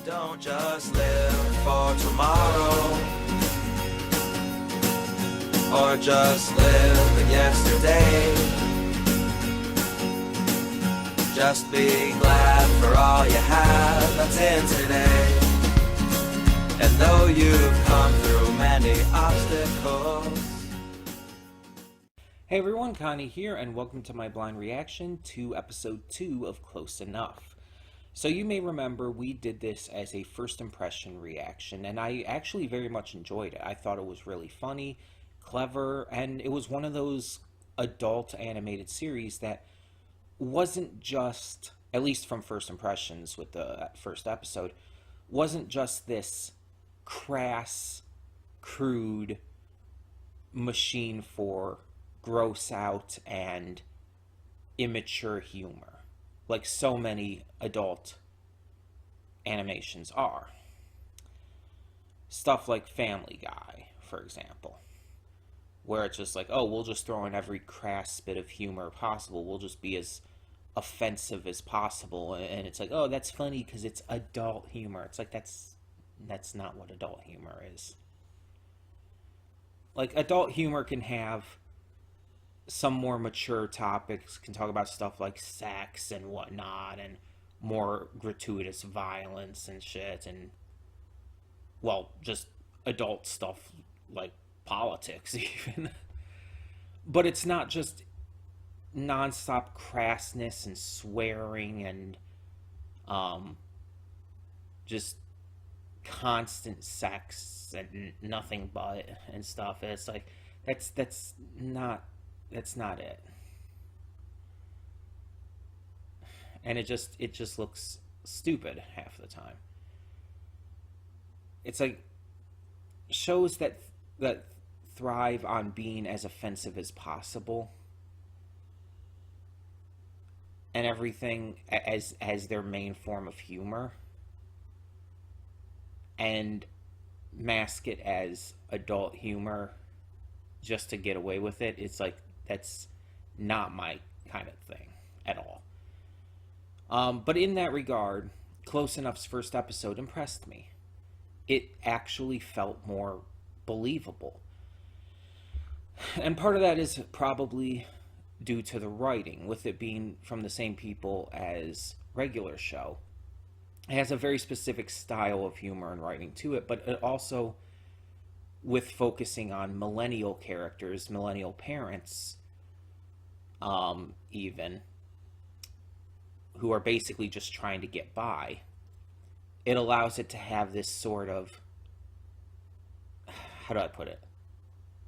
Don't just live for tomorrow, or just live in yesterday. Just be glad for all you have that's in today. And though you've come through many obstacles. Hey everyone, Connie here, and welcome to my blind reaction to episode 2 of Close Enough. So you may remember we did this as a first impression reaction, and I actually very much enjoyed it. I thought it was really funny, clever, and it was one of those adult animated series that wasn't just, at least from first impressions with the first episode, wasn't just this crass, crude machine for gross out and immature humor, like so many adult animations are. Stuff like Family Guy, for example, where it's just like, oh, we'll just throw in every crass bit of humor possible. We'll just be as offensive as possible. And it's like, oh, that's funny because it's adult humor. It's like, that's not what adult humor is. Like, adult humor can have some more mature topics, can talk about stuff like sex and whatnot, and more gratuitous violence and shit, and, well, just adult stuff like politics, even. But it's not just nonstop crassness and swearing and just constant sex and nothing but and stuff. It's like, that's not it. And it just looks stupid half the time. It's like shows that thrive on being as offensive as possible and everything as their main form of humor, and mask it as adult humor just to get away with it. It's like, that's not my kind of thing at all. But in that regard, Close Enough's first episode impressed me. It actually felt more believable. And part of that is probably due to the writing, with it being from the same people as regular show. It has a very specific style of humor and writing to it, but it also, with focusing on millennial characters, millennial parents, even, who are basically just trying to get by, it allows it to have this sort of, how do I put it?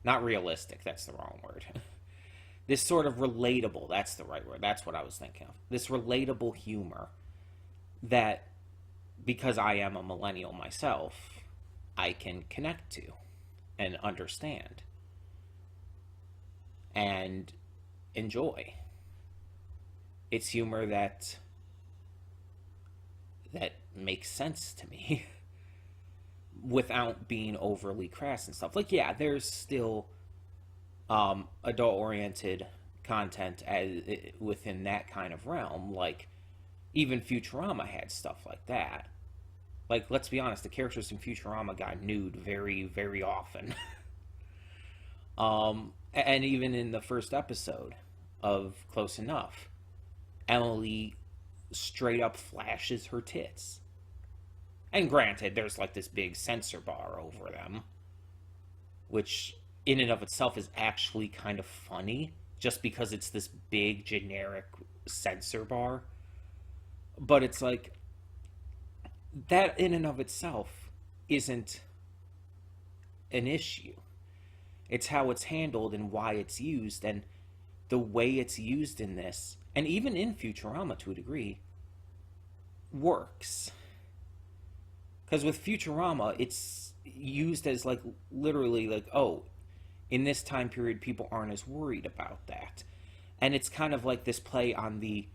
Not realistic, that's the wrong word. This sort of relatable, that's the right word, that's what I was thinking of. This relatable humor that, because I am a millennial myself, I can connect to and understand and enjoy. It's humor that makes sense to me without being overly crass and stuff. Like, yeah, there's still adult-oriented content within that kind of realm. Like, even Futurama had stuff like that. Like, let's be honest, the characters in Futurama got nude very, very often. And even in the first episode of Close Enough, Emily straight up flashes her tits. And granted, there's like this big censor bar over them, which in and of itself is actually kind of funny, just because it's this big generic censor bar. But it's like, that in and of itself isn't an issue. It's how it's handled and why it's used, and the way it's used in this, and even in Futurama to a degree, works. Because with Futurama, it's used as like, literally like, oh, in this time period, people aren't as worried about that. And it's kind of like this play on the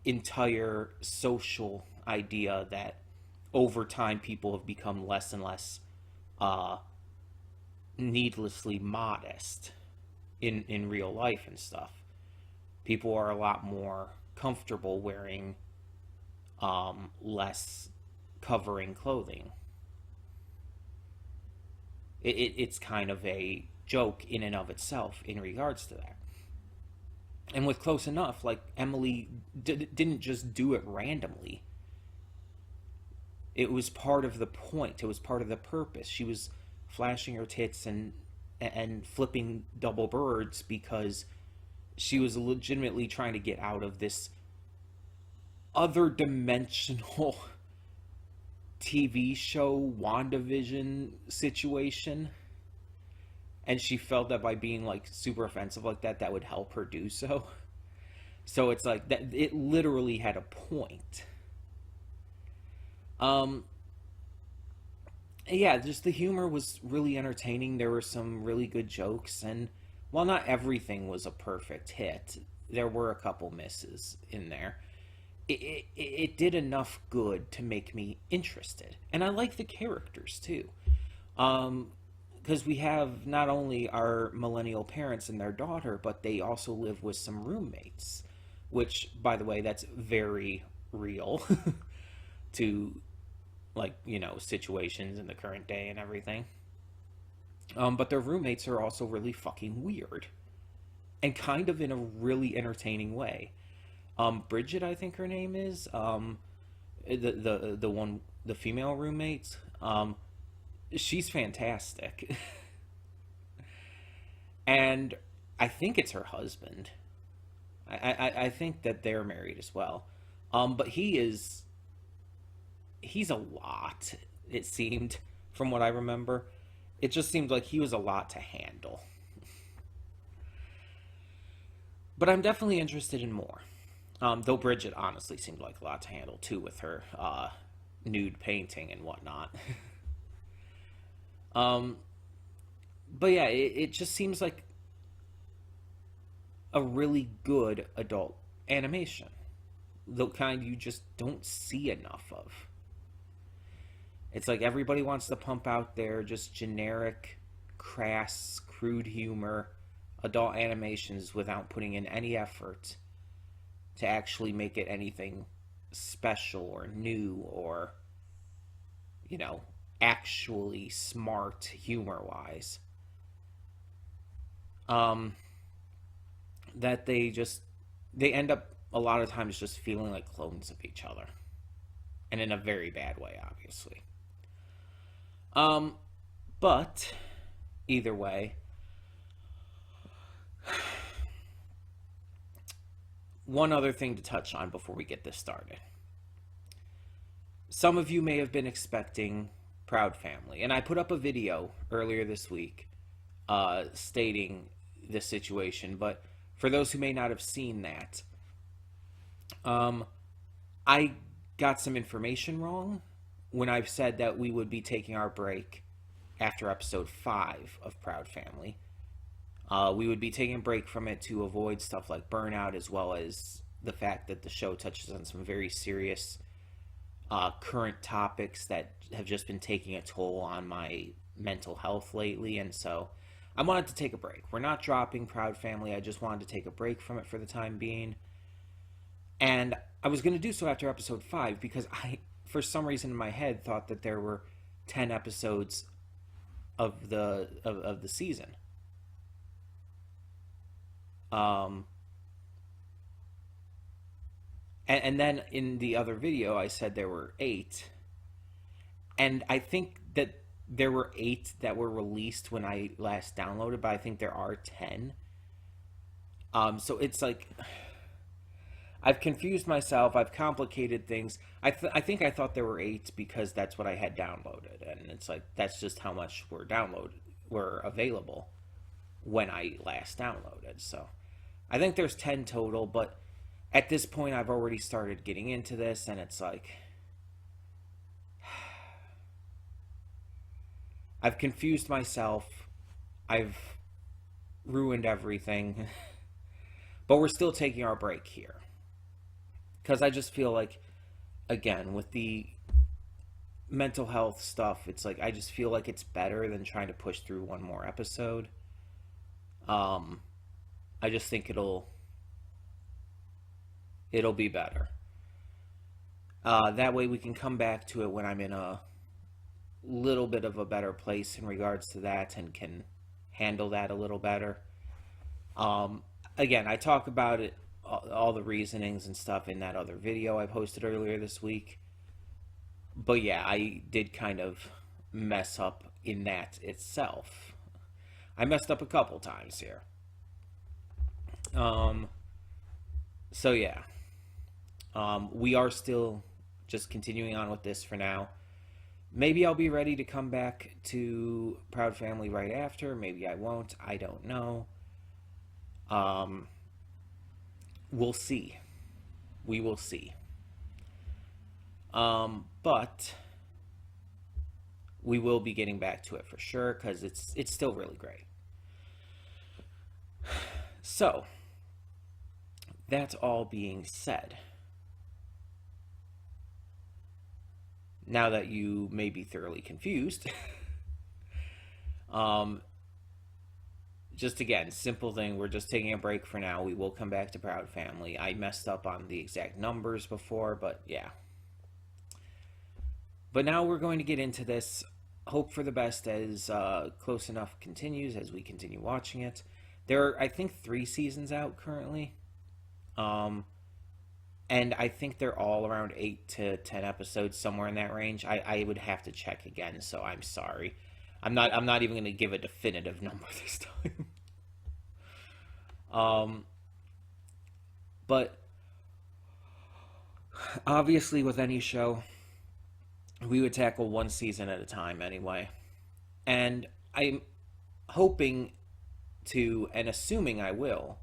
entire social idea that over time people have become less and less needlessly modest in real life and stuff. People are a lot more comfortable wearing less covering clothing. It's kind of a joke in and of itself in regards to that. And with Close Enough, like, Emily didn't just do it randomly. It was part of the point. It was part of the purpose. She was flashing her tits and flipping double birds because she was legitimately trying to get out of this other dimensional TV show WandaVision situation. And she felt that by being, like, super offensive like that, that would help her do so. So it's like that, it literally had a point. Yeah, just the humor was really entertaining. There were some really good jokes, and while not everything was a perfect hit, there were a couple misses in there. It did enough good to make me interested, and I like the characters too. Because we have not only our millennial parents and their daughter, but they also live with some roommates, which, by the way, that's very real to, like, you know, situations in the current day and everything. But their roommates are also really fucking weird, and kind of in a really entertaining way. Bridget, I think her name is, the one, the female roommate. She's fantastic, and I think it's her husband. I think that they're married as well. But he's a lot, it seemed, from what I remember. It just seemed like he was a lot to handle. But I'm definitely interested in more. Though Bridget honestly seemed like a lot to handle too, with her nude painting and whatnot. But yeah, it just seems like a really good adult animation. The kind you just don't see enough of. It's like everybody wants to pump out their just generic, crass, crude humor, adult animations without putting in any effort to actually make it anything special or new or, you know, actually smart humor-wise. That they end up a lot of times just feeling like clones of each other. And in a very bad way, obviously. But either way, one other thing to touch on before we get this started. Some of you may have been expecting Proud Family, and I put up a video earlier this week stating this situation, but for those who may not have seen that, I got some information wrong when I've said that we would be taking our break after episode 5 of Proud Family. We would be taking a break from it to avoid stuff like burnout, as well as the fact that the show touches on some very serious current topics that have just been taking a toll on my mental health lately, and so I wanted to take a break. We're not dropping Proud Family, I just wanted to take a break from it for the time being. And I was going to do so after episode 5 because I, for some reason in my head, thought that there were 10 episodes of the season. And then in the other video, I said there were 8. And I think that there were 8 that were released when I last downloaded, but I think there are 10. So it's like, I've confused myself. I've complicated things. I think I thought there were 8 because that's what I had downloaded. And it's like, that's just how much were available when I last downloaded. So I think there's 10 total, but at this point I've already started getting into this, and it's like, I've confused myself. I've ruined everything. But we're still taking our break here. Because I just feel like, again, with the mental health stuff, it's like, I just feel like it's better than trying to push through one more episode. I just think it'll be better. That way we can come back to it when I'm in a little bit of a better place in regards to that and can handle that a little better. Again, I talk about it, all the reasonings and stuff in that other video I posted earlier this week. But yeah, I did kind of mess up in that itself. I messed up a couple times here. So yeah, we are still just continuing on with this for now. Maybe I'll be ready to come back to Proud Family right after. Maybe I won't. I don't know. We'll see. We will see. But we will be getting back to it for sure because it's still really great. So, that all being said, now that you may be thoroughly confused, just again, simple thing, we're just taking a break for now. We will come back to Proud Family. I messed up on the exact numbers before, but yeah. But now we're going to get into this. Hope for the best as Close Enough continues, as we continue watching it. There are, I think, 3 seasons out currently. And I think they're all around 8 to 10 episodes, somewhere in that range. I would have to check again, so I'm sorry. I'm not even going to give a definitive number this time. But obviously with any show, we would tackle one season at a time anyway. And I'm hoping to, and assuming I will,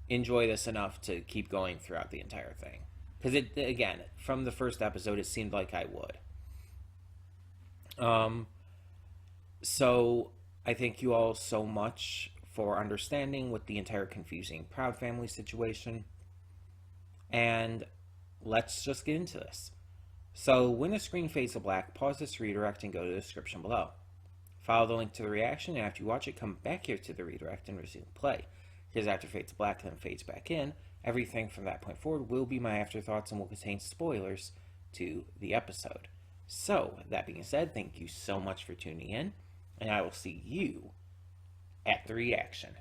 enjoy this enough to keep going throughout the entire thing. Because it, again, from the first episode, it seemed like I would. So I thank you all so much for understanding with the entire confusing Proud Family situation. And let's just get into this. So when the screen fades to black, pause this redirect and go to the description below. Follow the link to the reaction, and after you watch it, come back here to the redirect and resume play. Because after it fades to black and then fades back in, everything from that point forward will be my afterthoughts and will contain spoilers to the episode. So, that being said, thank you so much for tuning in, and I will see you at the reaction.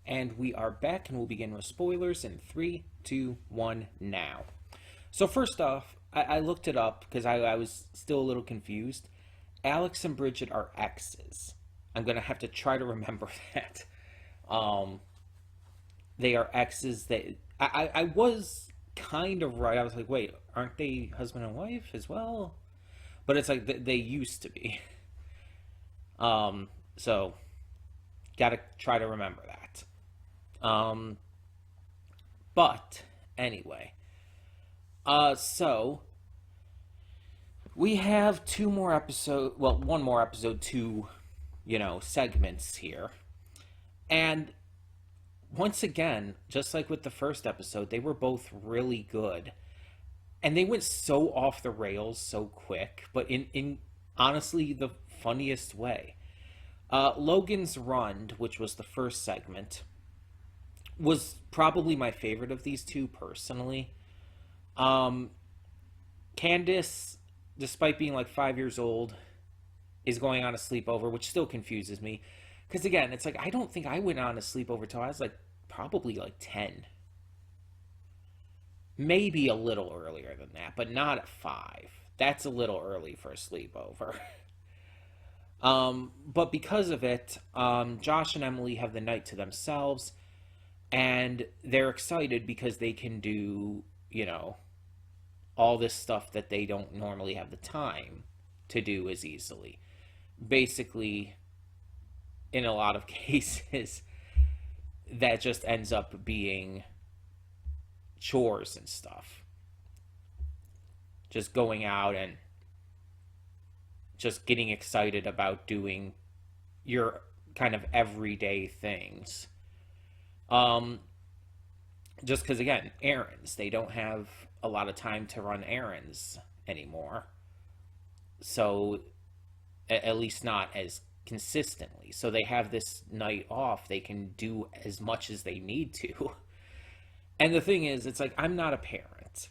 And we are back, and we'll begin with spoilers in 3, 2, 1, now. So first off, I looked it up because I was still a little confused. Alex and Bridget are exes. I'm going to have to try to remember that. They are exes. I was kind of right. I was like, wait, aren't they husband and wife as well? But it's like they used to be. So gotta try to remember that. But anyway, so we have one more episode, 2, segments here. And once again, just like with the first episode, they were both really good. And they went so off the rails so quick, but in honestly the funniest way. Logan's Run, which was the first segment, was probably my favorite of these two personally. Candace, despite being like 5 years old, is going on a sleepover, which still confuses me. Because again, it's like, I don't think I went on a sleepover till I was like, probably like 10. Maybe a little earlier than that, but not at 5. That's a little early for a sleepover. But because of it, Josh and Emily have the night to themselves, and they're excited because they can do, all this stuff that they don't normally have the time to do as easily. Basically, in a lot of cases, that just ends up being chores and stuff. Just going out and just getting excited about doing your kind of everyday things. Just because, again, errands. They don't have a lot of time to run errands anymore. So, at least not as consistently. So they have this night off. They can do as much as they need to. And the thing is, it's like, I'm not a parent.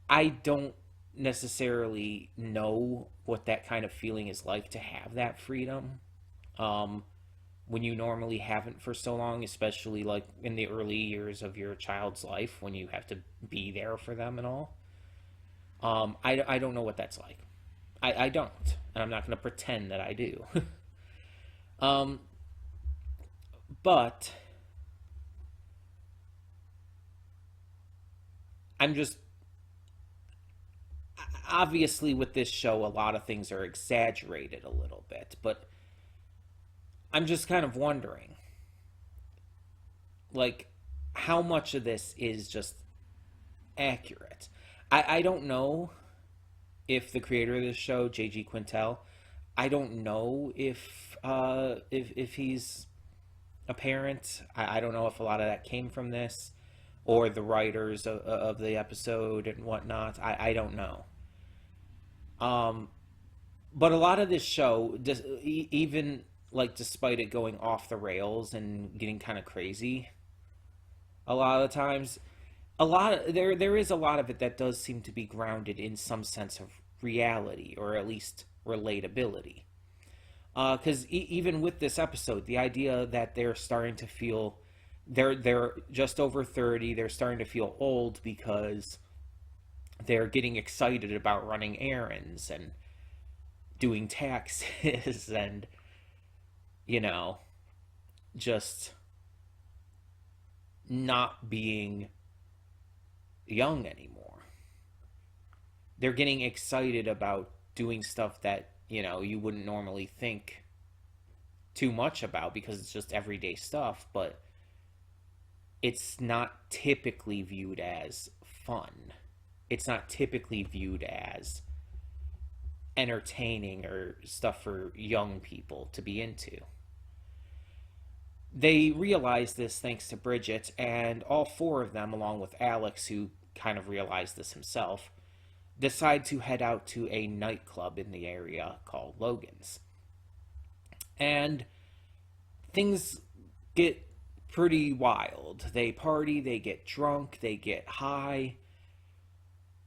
I don't necessarily know what that kind of feeling is like to have that freedom. Um, when you normally haven't for so long, especially like in the early years of your child's life when you have to be there for them and all. I don't know what that's like. I don't. And I'm not going to pretend that I do. um, but I'm just. Obviously, with this show, a lot of things are exaggerated a little bit. But I'm just kind of wondering, like, how much of this is just accurate? I don't know if the creator of this show, J.G. Quintel, I don't know if he's a parent. I don't know if a lot of that came from this or the writers of the episode and whatnot. I don't know. Um, but a lot of this show, even like despite it going off the rails and getting kind of crazy, a lot of the times, there is a lot of it that does seem to be grounded in some sense of reality or at least relatability. Because even with this episode, the idea that they're starting to feel they're just over 30, they're starting to feel old because they're getting excited about running errands and doing taxes and you know just not being young anymore. They're getting excited about doing stuff that you wouldn't normally think too much about because it's just everyday stuff, but it's not typically viewed as fun. It's not typically viewed as entertaining or stuff for young people to be into. They realize this thanks to Bridget, and all four of them, along with Alex, who kind of realized this himself, decide to head out to a nightclub in the area called Logan's. And things get pretty wild. They party, they get drunk, they get high,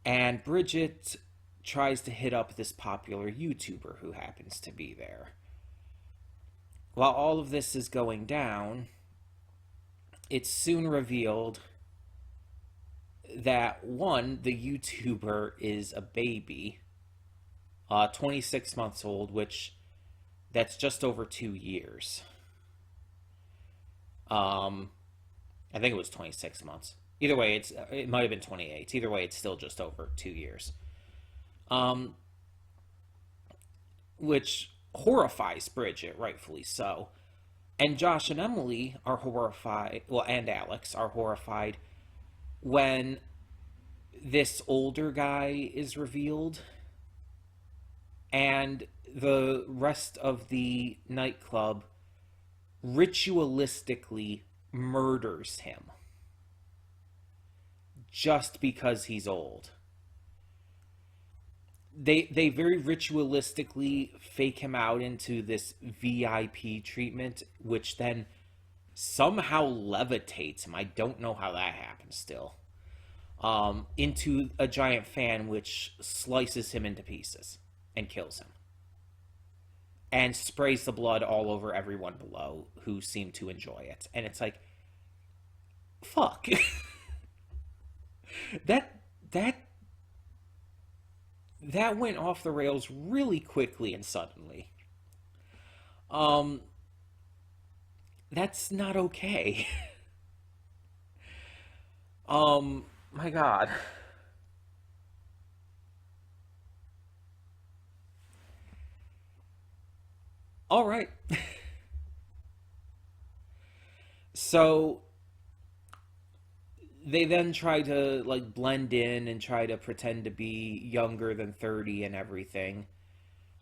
and Bridget tries to hit up this popular YouTuber who happens to be there. While all of this is going down, it's soon revealed that one, the YouTuber is a baby, 26 months old, which that's just over 2 years. I think it was 26 months. Either way, it might have been 28. Either way, it's still just over 2 years. Which horrifies Bridget, rightfully so. And Josh and Emily are horrified, well, and Alex are horrified when this older guy is revealed and the rest of the nightclub ritualistically murders him just because he's old. They very ritualistically fake him out into this VIP treatment, which then somehow levitates him. I don't know how that happens still. Into a giant fan, which slices him into pieces and kills him. And sprays the blood all over everyone below who seem to enjoy it. And it's like, fuck. that went off the rails really quickly and suddenly. That's not okay. My God. All right. So they then try to like blend in and try to pretend to be younger than 30 and everything.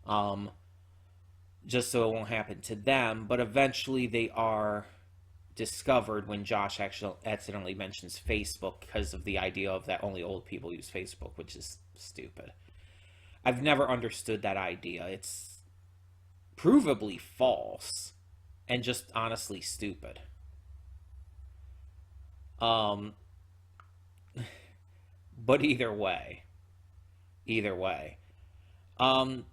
Um just so it won't happen to them, but eventually they are discovered when Josh actually accidentally mentions Facebook because of the idea of that only old people use Facebook, which is stupid. I've never understood that idea. It's provably false and just honestly stupid. Um, but either way, either way. Um,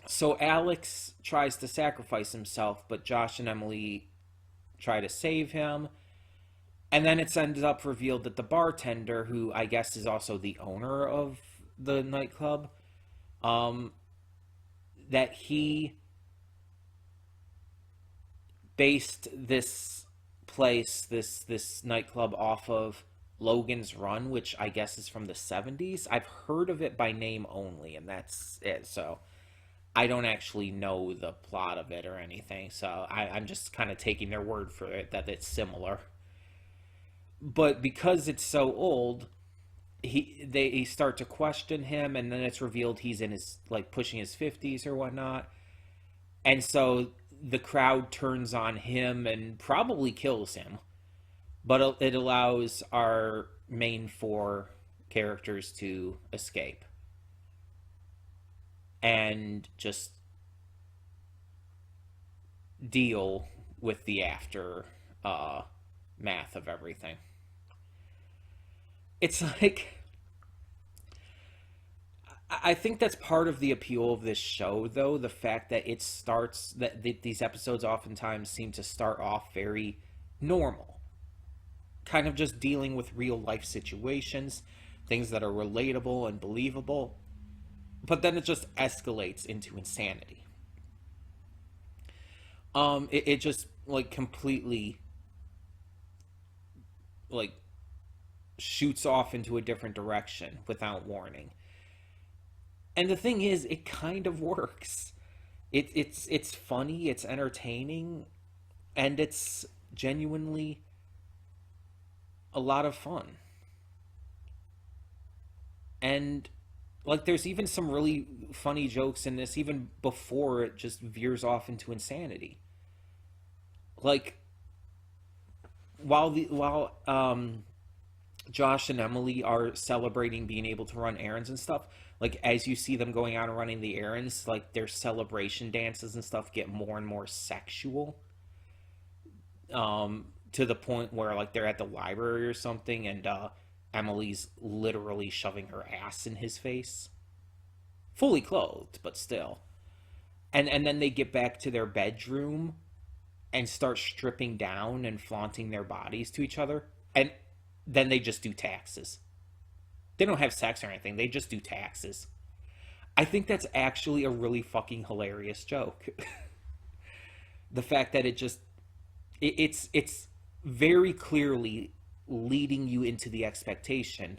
so Alex tries to sacrifice himself, but Josh and Emily try to save him. And then it's ended up revealed that the bartender, who I guess is also the owner of the nightclub, um, that he based this place, this nightclub, off of Logan's Run, which I guess is from the 70s. I've heard of it by name only, and that's it. So I don't actually know the plot of it or anything. So I'm just kind of taking their word for it that it's similar. But because it's so old, they start to question him, and then it's revealed he's in his, like, pushing his 50s or whatnot. And so the crowd turns on him and probably kills him, but it allows our main four characters to escape and just deal with the after math of everything. It's like, I think that's part of the appeal of this show, though, the fact that it starts, that these episodes oftentimes seem to start off very normal, kind of just dealing with real life situations, things that are relatable and believable, but then it just escalates into insanity. It just, like, completely, like, shoots off into a different direction without warning. And the thing is, it kind of works. It's funny, it's entertaining, and it's genuinely a lot of fun. And, like, there's even some really funny jokes in this even before it just veers off into insanity. Like, while Josh and Emily are celebrating being able to run errands and stuff, like, as you see them going out and running the errands, like, their celebration dances and stuff get more and more sexual, to the point where, like, they're at the library or something, and Emily's literally shoving her ass in his face, fully clothed, but still. And then they get back to their bedroom and start stripping down and flaunting their bodies to each other, and then they just do taxes. They don't have sex or anything, they just do taxes. I think that's actually a really fucking hilarious joke. The fact that it's very clearly leading you into the expectation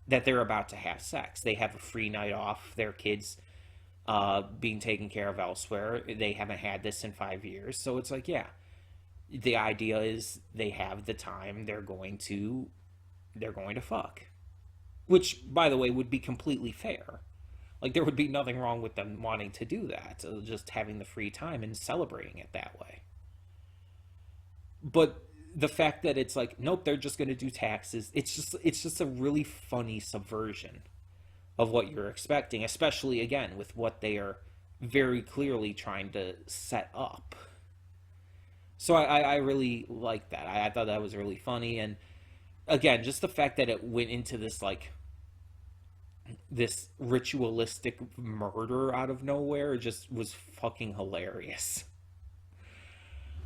that they're about to have sex. They have a free night off, their kids being taken care of elsewhere. They haven't had this in 5 years, so it's like, yeah, the idea is they have the time, they're going to fuck, which, by the way, would be completely fair. Like, there would be nothing wrong with them wanting to do that, so just having the free time and celebrating it that way. But the fact that it's like, nope, they're just going to do taxes, it's just a really funny subversion of what you're expecting, especially, again, with what they are very clearly trying to set up. So I really like that. I thought that was really funny. And again, just the fact that it went into this, like, this ritualistic murder out of nowhere just was fucking hilarious.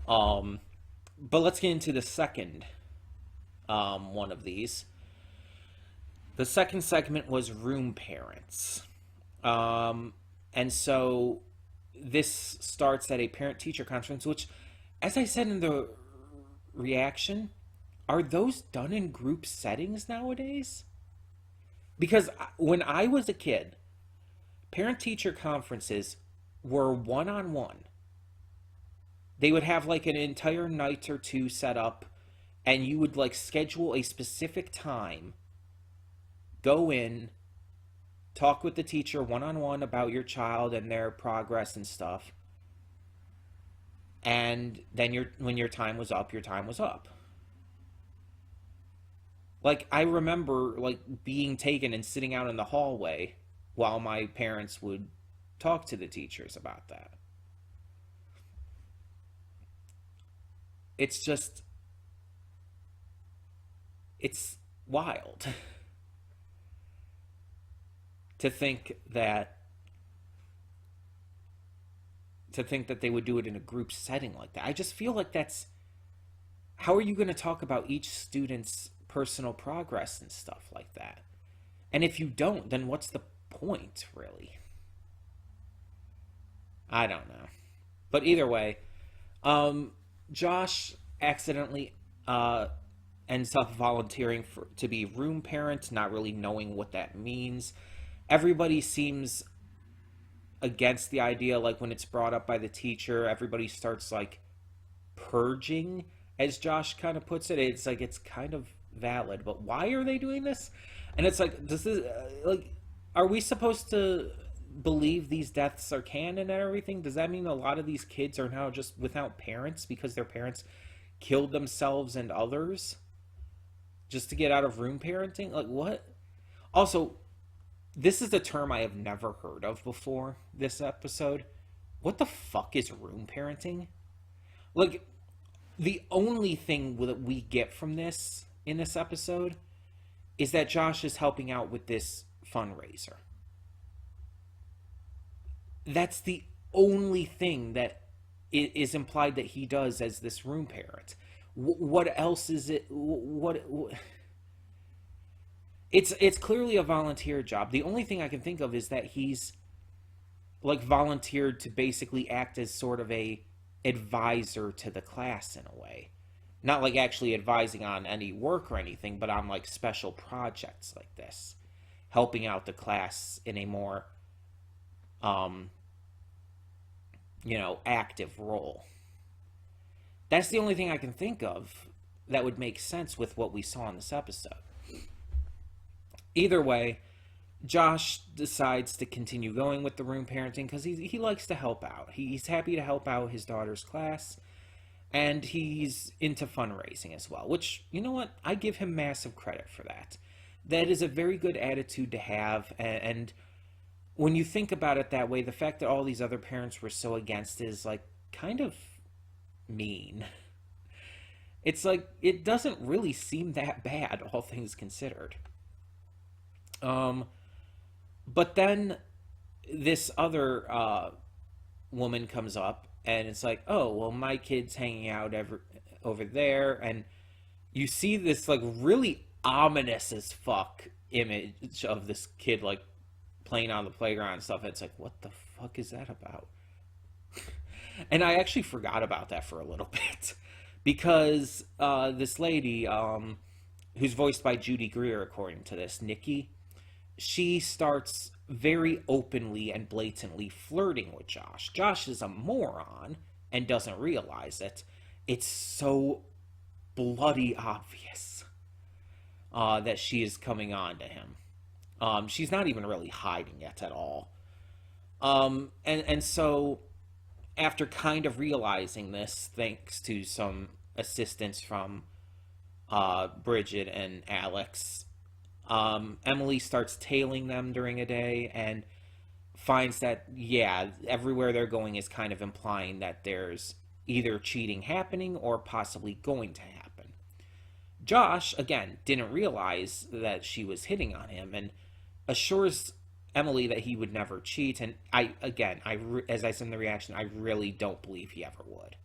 But let's get into the second one of these. The second segment was room parents. And so this starts at a parent-teacher conference, which, as I said in the reaction, are those done in group settings nowadays? Because when I was a kid, parent-teacher conferences were one-on-one. They would have, like, an entire night or two set up, and you would, like, schedule a specific time, go in, talk with the teacher one-on-one about your child and their progress and stuff, and then when your time was up, your time was up. Like, I remember, like, being taken and sitting out in the hallway while my parents would talk to the teachers about that. It's just, it's wild to think that they would do it in a group setting like that. I just feel like that's, how are you going to talk about each student's personal progress and stuff like that? And if you don't, then what's the point, really? I don't know. But either way, Josh accidentally ends up volunteering to be room parent, not really knowing what that means. Everybody seems against the idea. Like when it's brought up by the teacher, everybody starts like purging, as Josh kind of puts it. It's like, it's kind of valid, but why are they doing this? And it's like, this is like, are we supposed to believe these deaths are canon and everything? Does that mean a lot of these kids are now just without parents because their parents killed themselves and others just to get out of room parenting? Like, what? Also, this is a term I have never heard of before this episode. What the fuck is room parenting? Like, the only thing that we get from this in this episode is that Josh is helping out with this fundraiser. That's the only thing that is implied that he does as this room parent. What else is it? What? It's clearly a volunteer job. The only thing I can think of is that he's like volunteered to basically act as sort of a advisor to the class in a way. Not like actually advising on any work or anything, but on like special projects like this, helping out the class in a more active role. That's the only thing I can think of that would make sense with what we saw in this episode. Either way, Josh decides to continue going with the room parenting because he likes to help out. He's happy to help out his daughter's class, and he's into fundraising as well, which, you know what? I give him massive credit for that. That is a very good attitude to have, and when you think about it that way, the fact that all these other parents were so against it is like kind of mean. It's like, it doesn't really seem that bad, all things considered. But then this other woman comes up, and it's like, oh, well, my kid's hanging out over there, and you see this like really ominous as fuck image of this kid like playing on the playground and stuff. It's like, what the fuck is that about? And I actually forgot about that for a little bit because this lady, who's voiced by Judy Greer, according to this, Nikki, she starts very openly and blatantly flirting with Josh. Josh is a moron and doesn't realize it. It's so bloody obvious that she is coming on to him. She's not even really hiding it at all. And so after kind of realizing this, thanks to some assistance from Bridget and Alex, Emily starts tailing them during a day and finds that, yeah, everywhere they're going is kind of implying that there's either cheating happening or possibly going to happen. Josh, again, didn't realize that she was hitting on him and assures Emily that he would never cheat. And as I said in the reaction, I really don't believe he ever would.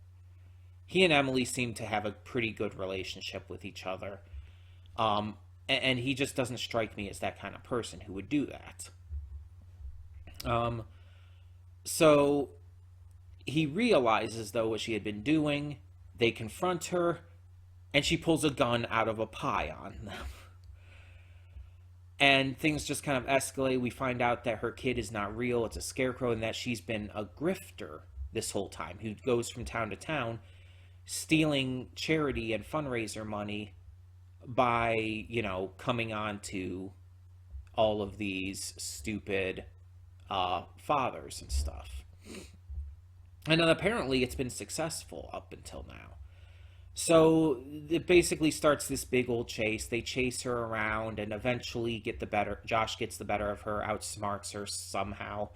He and Emily seem to have a pretty good relationship with each other. And he just doesn't strike me as that kind of person who would do that. So he realizes, though, what she had been doing. They confront her, and she pulls a gun out of a pie on them. And things just kind of escalate. We find out that her kid is not real. It's a scarecrow, and that she's been a grifter this whole time, who goes from town to town, stealing charity and fundraiser money by, coming on to all of these stupid fathers and stuff. And then apparently it's been successful up until now. So it basically starts this big old chase. They chase her around and eventually Josh gets the better of her, outsmarts her somehow.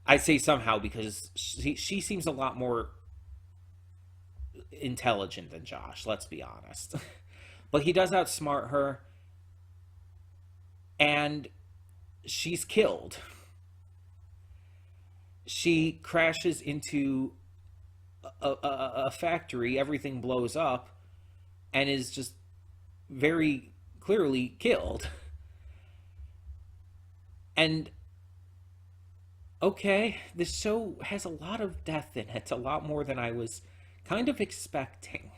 I say somehow because she seems a lot more intelligent than Josh, let's be honest. But he does outsmart her, and she's killed. She crashes into a factory, everything blows up, and is just very clearly killed. And okay, this show has a lot of death in it, a lot more than I was kind of expecting.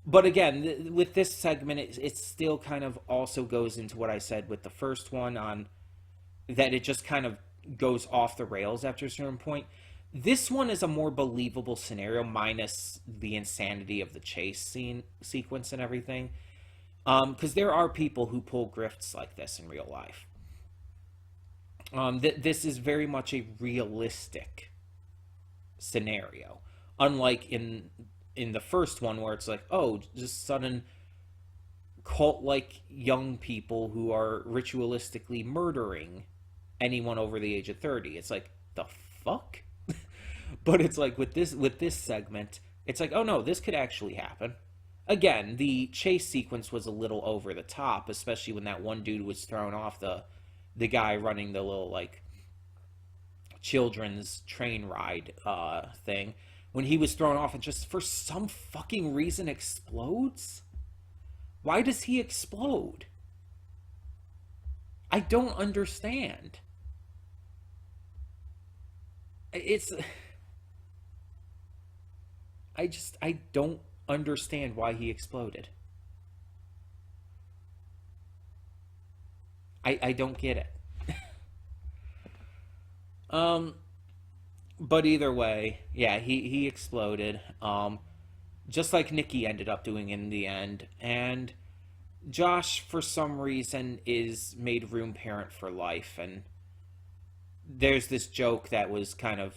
But again, with this segment, it still kind of also goes into what I said with the first one on that it just kind of goes off the rails after a certain point. This one is a more believable scenario, minus the insanity of the chase scene sequence and everything. Because there are people who pull grifts like this in real life. This is very much a realistic scenario, unlike in the first one where it's like, oh, just sudden cult-like young people who are ritualistically murdering anyone over the age of 30. It's like, the fuck? But it's like with this segment, it's like, oh no, this could actually happen. Again, the chase sequence was a little over the top, especially when that one dude was thrown off the guy running the little like children's train ride thing. When he was thrown off and just for some fucking reason explodes? Why does he explode? I don't understand. I don't understand why he exploded. I don't get it. But either way, yeah, he exploded. Just like Nikki ended up doing in the end. And Josh, for some reason, is made room parent for life. And there's this joke that was kind of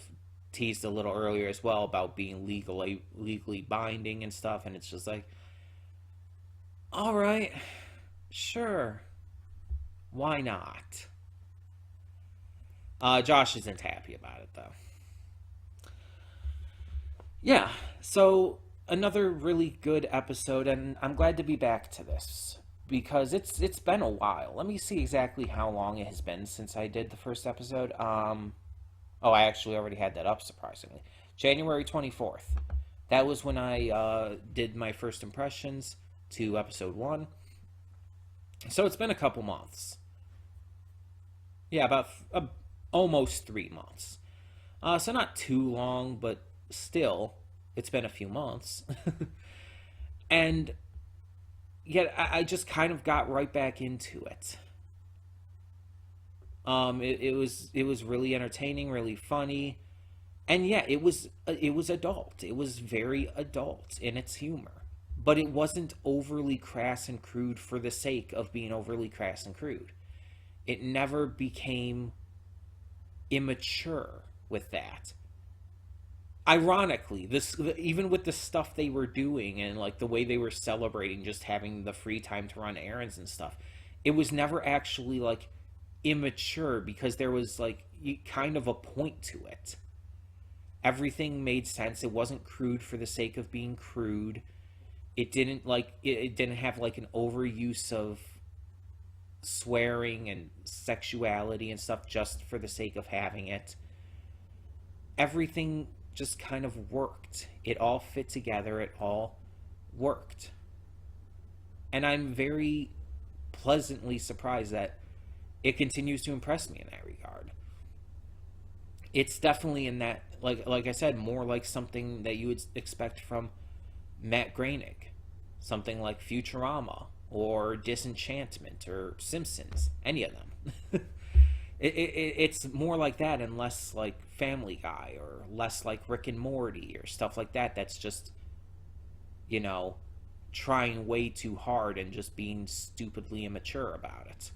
teased a little earlier as well about being legally binding and stuff. And it's just like, all right, sure. Why not? Josh isn't happy about it, though. Yeah, so another really good episode, and I'm glad to be back to this because it's been a while. Let me see exactly how long it has been since I did the first episode. I actually already had that up, surprisingly. January 24th. That was when I did my first impressions to episode 1. So it's been a couple months. Yeah, about almost 3 months. So not too long, but still, it's been a few months. And yet I just kind of got right back into it. It was really entertaining, really funny. And yeah, it was adult. It was very adult in its humor. But it wasn't overly crass and crude for the sake of being overly crass and crude. It never became immature with that. Ironically, this even with the stuff they were doing and like the way they were celebrating just having the free time to run errands and stuff, it was never actually like immature because there was like kind of a point to it. Everything made sense. It wasn't crude for the sake of being crude. It didn't have like an overuse of swearing and sexuality and stuff just for the sake of having it. Everything just kind of worked. It all fit together. It all worked. And I'm very pleasantly surprised that it continues to impress me in that regard. It's definitely in that, like I said, more like something that you would expect from Matt Groening. Something like Futurama or Disenchantment or Simpsons. Any of them. It's more like that and less like Family Guy or less like Rick and Morty or stuff like that. That's just, trying way too hard and just being stupidly immature about it.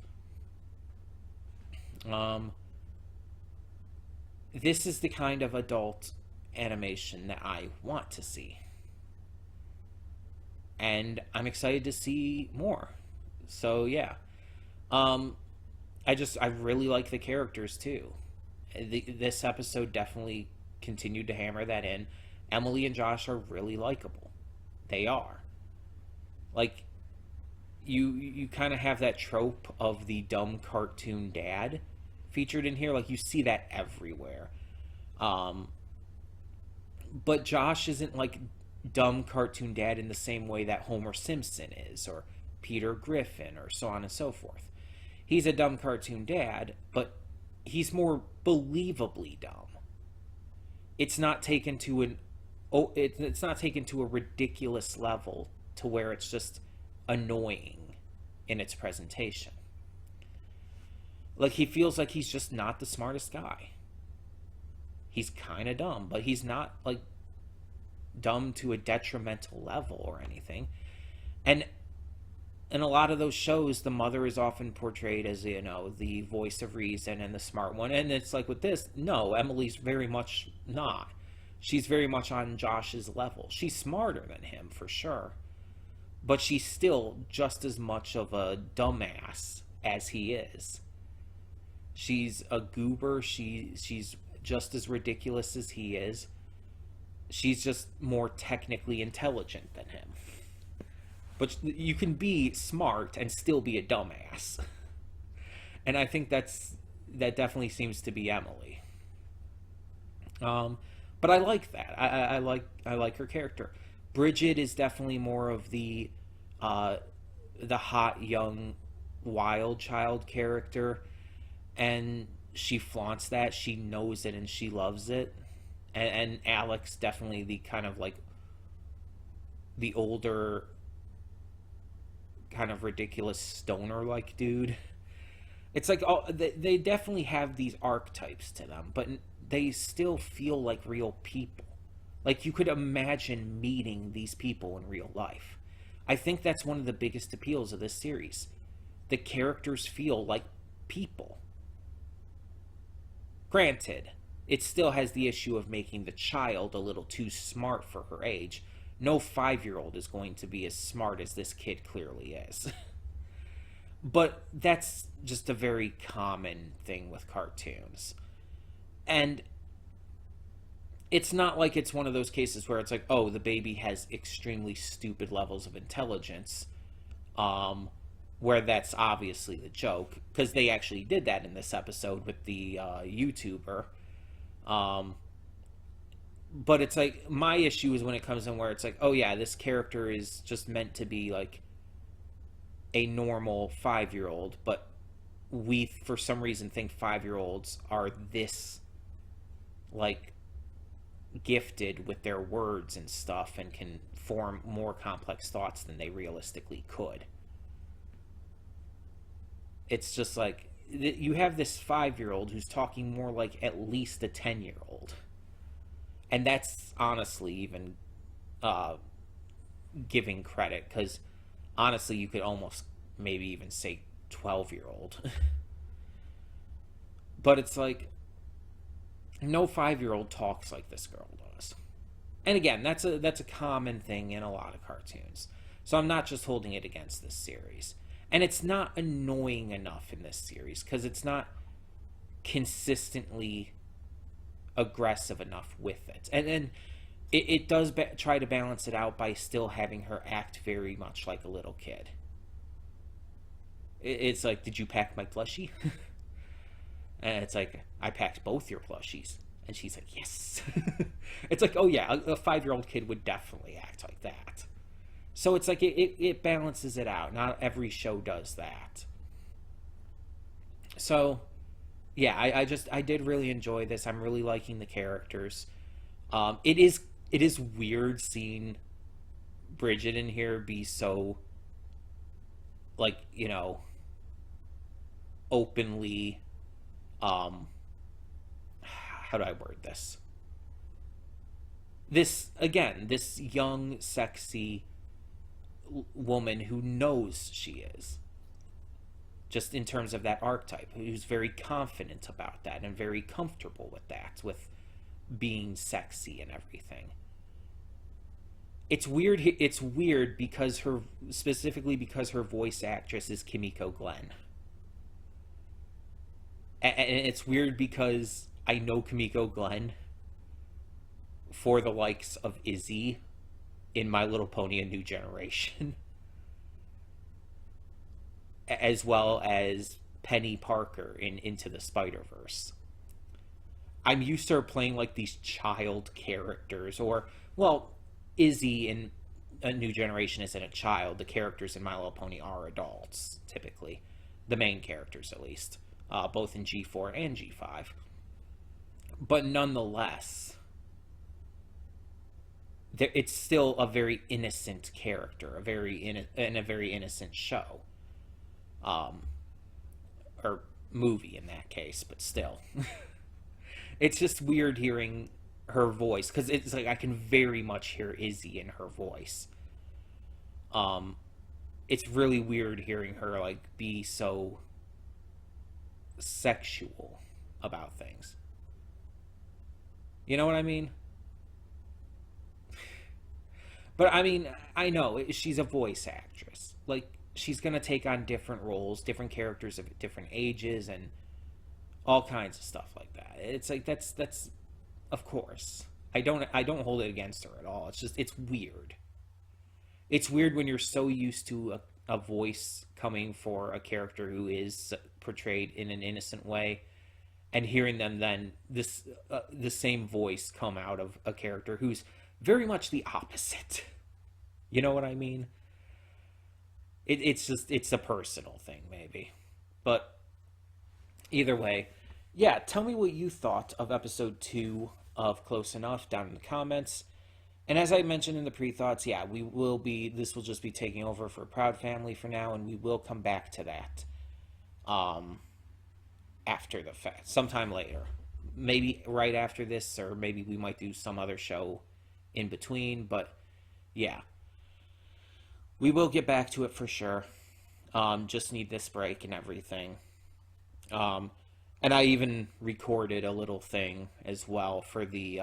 This is the kind of adult animation that I want to see. And I'm excited to see more. So, yeah. I really like the characters, too. This episode definitely continued to hammer that in. Emily and Josh are really likable. They are. Like, you kind of have that trope of the dumb cartoon dad featured in here. Like, you see that everywhere. But Josh isn't like dumb cartoon dad in the same way that Homer Simpson is, or Peter Griffin, or so on and so forth. He's a dumb cartoon dad, but he's more believably dumb. It's not taken to it's not taken to a ridiculous level to where it's just annoying in its presentation. Like, he feels like he's just not the smartest guy. He's kind of dumb, but he's not like dumb to a detrimental level or anything. And in a lot of those shows, the mother is often portrayed as, the voice of reason and the smart one. And it's like with this, no, Emily's very much not. She's very much on Josh's level. She's smarter than him, for sure. But she's still just as much of a dumbass as he is. She's a goober. She's just as ridiculous as he is. She's just more technically intelligent than him. But you can be smart and still be a dumbass. And I think that definitely seems to be Emily. But I like that. I like her character. Bridget is definitely more of the hot young wild child character, and she flaunts that. She knows it and she loves it. And Alex, definitely the kind of like the older, kind of ridiculous stoner like dude. It's like, they definitely have these archetypes to them, but they still feel like real people. Like, you could imagine meeting these people in real life. I think that's one of the biggest appeals of this series. The characters feel like people. Granted, it still has the issue of making the child a little too smart for her age. No 5-year-old is going to be as smart as this kid clearly is. But that's just a very common thing with cartoons. And it's not like it's one of those cases where it's like, oh, the baby has extremely stupid levels of intelligence, where that's obviously the joke, because they actually did that in this episode with the YouTuber. But it's like, my issue is when it comes in where it's like, oh yeah, this character is just meant to be like a normal 5-year-old, but we for some reason think 5-year-olds are this like gifted with their words and stuff and can form more complex thoughts than they realistically could. It's just like, you have this 5-year-old who's talking more like at least a 10-year-old. And that's honestly even giving credit, because honestly, you could almost maybe even say 12-year-old. But it's like, no 5-year-old talks like this girl does. And again, that's a common thing in a lot of cartoons. So I'm not just holding it against this series. And it's not annoying enough in this series, because it's not consistently aggressive enough with it. And then it does try to balance it out by still having her act very much like a little kid. It's like, did you pack my plushie? And it's like, I packed both your plushies. And she's like, yes. It's like, oh yeah, a 5-year-old kid would definitely act like that. So it's like, it balances it out. Not every show does that. So yeah, I did really enjoy this. I'm really liking the characters. It is weird seeing Bridget in here be so, like, openly, how do I word this? This young, sexy woman who knows she is. Just in terms of that archetype, who's very confident about that and very comfortable with that, with being sexy and everything. It's weird because specifically because her voice actress is Kimiko Glenn. And it's weird because I know Kimiko Glenn for the likes of Izzy in My Little Pony: A New Generation. as well as Penny Parker in Into the Spider-Verse. I'm used to her playing like these child characters, or, well, Izzy in A New Generation isn't a child. The characters in My Little Pony are adults, typically. The main characters, at least. Both in G4 and G5. But nonetheless, it's still a very innocent character, in a very innocent show. Or movie in that case, but still. It's just weird hearing her voice, because it's like I can very much hear Izzy in her voice. It's really weird hearing her like be so sexual about things. You know what I mean? But I mean, I know she's a voice actress. Like, she's gonna take on different roles, different characters of different ages, and all kinds of stuff like that. It's like that's of course. I don't hold it against her at all. It's just it's weird. It's weird when you're so used to a voice coming for a character who is portrayed in an innocent way, and hearing them then the same voice come out of a character who's very much the opposite. You know what I mean? It's a personal thing maybe, but either way, yeah. Tell me what you thought of episode 2 of Close Enough down in the comments. And as I mentioned in the pre-thoughts, yeah, this will just be taking over for Proud Family for now, and we will come back to that after the fact, sometime later. Maybe right after this, or maybe we might do some other show in between, but yeah. We will get back to it for sure. Just need this break and everything. And I even recorded a little thing as well for the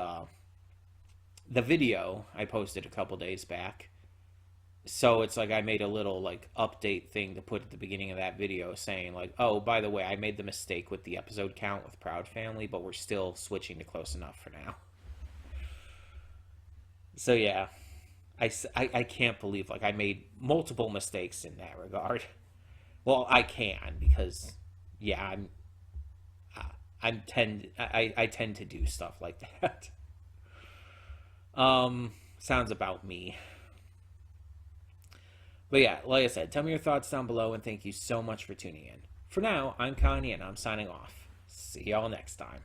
video I posted a couple days back. So it's like I made a little like update thing to put at the beginning of that video saying like, oh, by the way, I made the mistake with the episode count with Proud Family, but we're still switching to Close Enough for now. So yeah, I can't believe like I made multiple mistakes in that regard. Well, I can because yeah, I tend to do stuff like that. Sounds about me. But yeah, like I said, tell me your thoughts down below, and thank you so much for tuning in. For now, I'm Connie, and I'm signing off. See y'all next time.